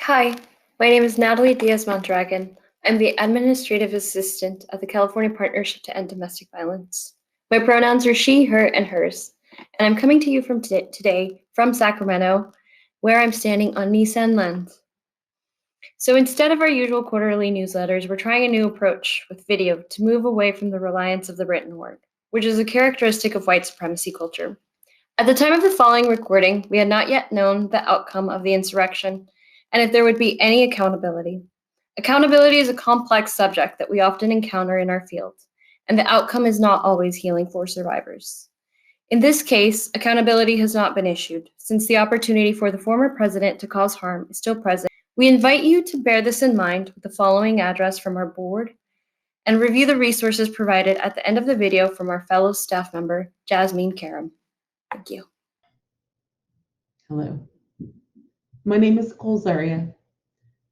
Hi, my name is Natalie Diaz-Mondragon. I'm the Administrative Assistant at the California Partnership to End Domestic Violence. My pronouns are she, her, and hers, and I'm coming to you from today from Sacramento, where I'm standing on Nissan Land. So instead of our usual quarterly newsletters, we're trying a new approach with video to move away from the reliance of the written word, which is a characteristic of white supremacy culture. At the time of the following recording, we had not yet known the outcome of the insurrection and if there would be any accountability. Accountability is a complex subject that we often encounter in our field, and the outcome is not always healing for survivors. In this case, accountability has not been issued, since the opportunity for the former president to cause harm is still present. We invite you to bear this in mind with the following address from our board and review the resources provided at the end of the video from our fellow staff member, Jasmine Karam. Thank you. Hello, my name is Cole Zaria,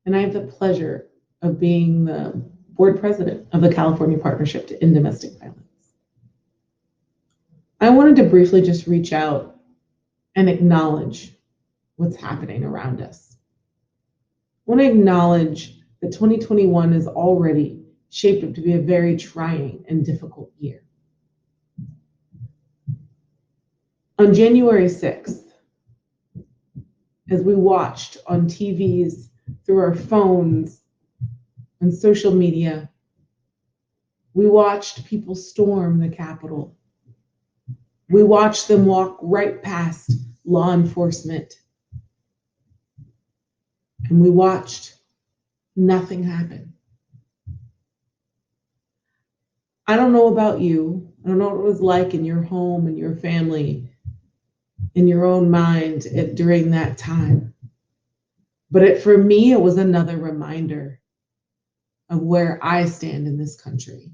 and I have the pleasure of being the board president of the California Partnership to End Domestic Violence. I wanted to briefly just reach out and acknowledge what's happening around us. I want to acknowledge that 2021 is already shaped up to be a very trying and difficult year. On January 6th, as we watched on TVs, through our phones, and social media, we watched people storm the Capitol. We watched them walk right past law enforcement. And we watched nothing happen. I don't know about you. I don't know what it was like in your home and your family, in your own mind during that time. But for me, it was another reminder of where I stand in this country.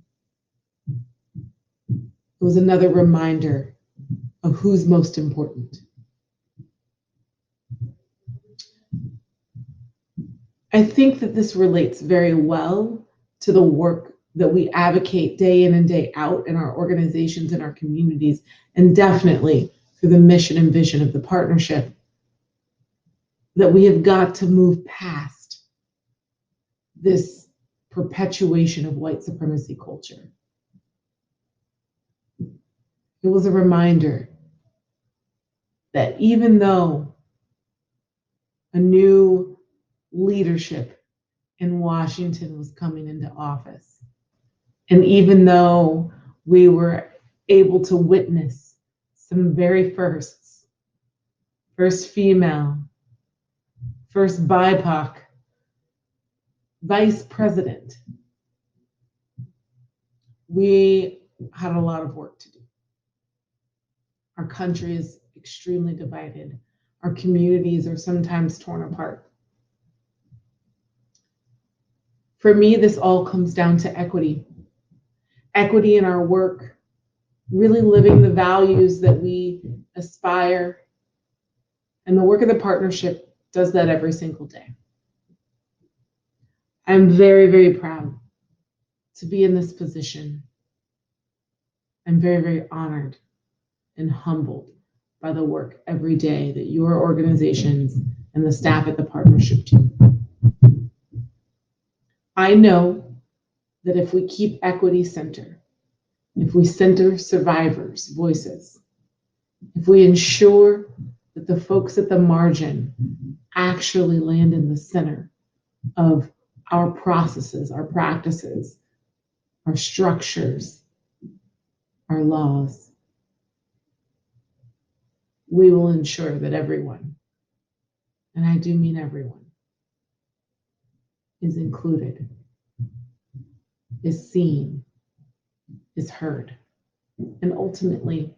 It was another reminder of who's most important. I think that this relates very well to the work that we advocate day in and day out in our organizations and our communities, and definitely through the mission and vision of the partnership, that we have got to move past this perpetuation of white supremacy culture. It was a reminder that even though a new leadership in Washington was coming into office, and even though we were able to witness some very firsts, first female, first BIPOC vice president, we had a lot of work to do. Our country is extremely divided. Our communities are sometimes torn apart. For me, this all comes down to equity. Equity in our work, really living the values that we aspire. And the work of the partnership does that every single day. I'm very, very proud to be in this position. I'm very, very honored and humbled by the work every day that your organizations and the staff at the partnership do. I know that if we keep equity center, if we center survivors' voices, if we ensure that the folks at the margin actually land in the center of our processes, our practices, our structures, our laws, we will ensure that everyone, and I do mean everyone, is included, is seen, is heard. And ultimately,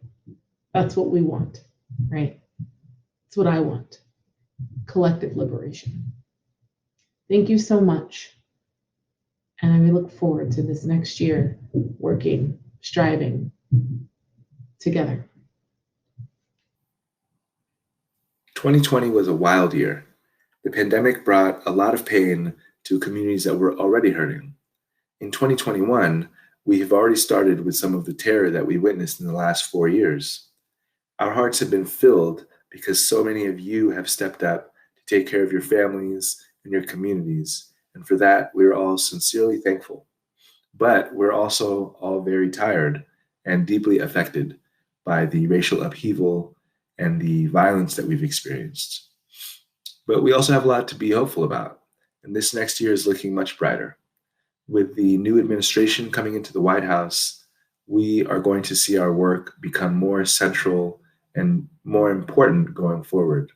that's what we want, right? That's what I want, collective liberation. Thank you so much. And I look forward to this next year, working, striving together. 2020 was a wild year. The pandemic brought a lot of pain to communities that were already hurting. In 2021, we have already started with some of the terror that we witnessed in the last 4 years. Our hearts have been filled because so many of you have stepped up to take care of your families in your communities, and for that, we're all sincerely thankful. But we're also all very tired and deeply affected by the racial upheaval and the violence that we've experienced. But we also have a lot to be hopeful about, and this next year is looking much brighter. With the new administration coming into the White House, we are going to see our work become more central and more important going forward.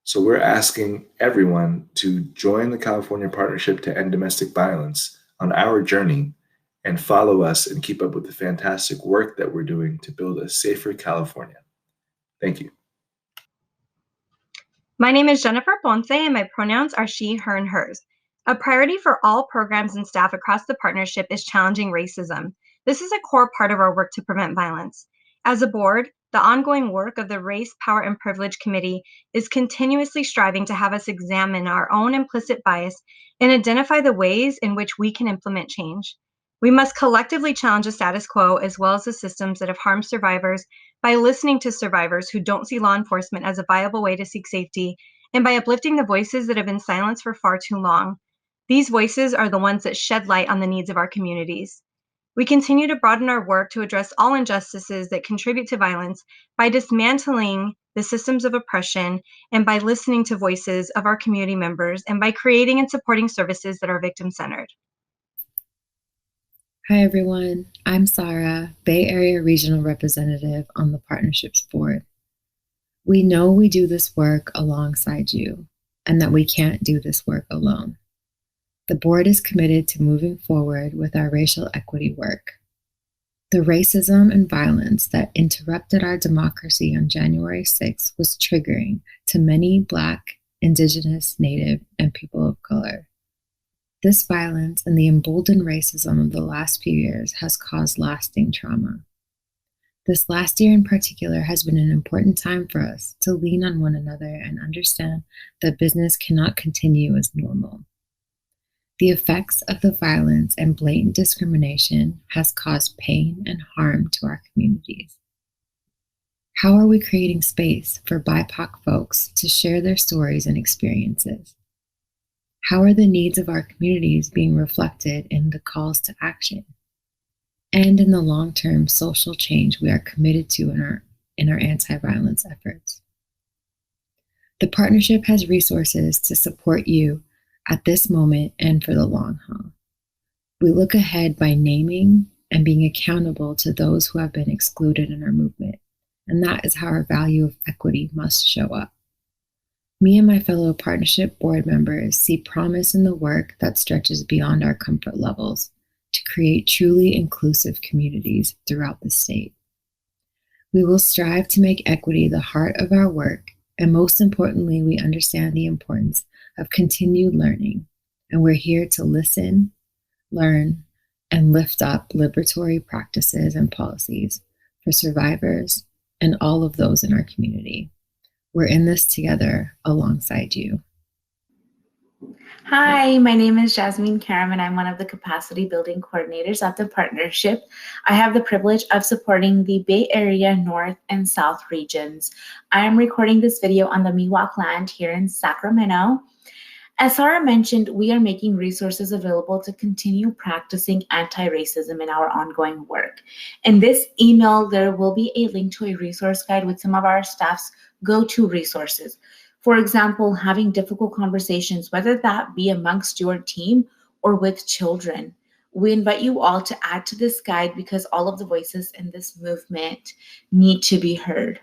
So we're asking everyone to join the California Partnership to End Domestic Violence on our journey and follow us and keep up with the fantastic work that we're doing to build a safer California. Thank you. My name is Jennifer Ponce, and my pronouns are she, her, and hers. A priority for all programs and staff across the partnership is challenging racism. This is a core part of our work to prevent violence. As a board, the ongoing work of the Race, Power, and Privilege Committee is continuously striving to have us examine our own implicit bias and identify the ways in which we can implement change. We must collectively challenge the status quo as well as the systems that have harmed survivors by listening to survivors who don't see law enforcement as a viable way to seek safety, and by uplifting the voices that have been silenced for far too long. These voices are the ones that shed light on the needs of our communities. We continue to broaden our work to address all injustices that contribute to violence by dismantling the systems of oppression and by listening to voices of our community members and by creating and supporting services that are victim-centered. Hi everyone, I'm Sarah, Bay Area Regional Representative on the Partnerships Board. We know we do this work alongside you and that we can't do this work alone. The board is committed to moving forward with our racial equity work. The racism and violence that interrupted our democracy on January 6th was triggering to many Black, Indigenous, Native, and people of color. This violence and the emboldened racism of the last few years has caused lasting trauma. This last year in particular has been an important time for us to lean on one another and understand that business cannot continue as normal. The effects of the violence and blatant discrimination has caused pain and harm to our communities. How are we creating space for BIPOC folks to share their stories and experiences? How are the needs of our communities being reflected in the calls to action and in the long-term social change we are committed to in our anti-violence efforts? The partnership has resources to support you at this moment and for the long haul. We look ahead by naming and being accountable to those who have been excluded in our movement, and that is how our value of equity must show up. Me and my fellow partnership board members see promise in the work that stretches beyond our comfort levels to create truly inclusive communities throughout the state. We will strive to make equity the heart of our work, and most importantly, we understand the importance of continued learning, and we're here to listen, learn, and lift up liberatory practices and policies for survivors and all of those in our community. We're in this together alongside you. Hi, my name is Jasmine Karam, and I'm one of the capacity building coordinators at the partnership. I have the privilege of supporting the Bay Area North and South regions. I am recording this video on the Miwok land here in Sacramento. As Sarah mentioned, we are making resources available to continue practicing anti-racism in our ongoing work. In this email, there will be a link to a resource guide with some of our staff's go-to resources. For example, having difficult conversations, whether that be amongst your team or with children. We invite you all to add to this guide because all of the voices in this movement need to be heard.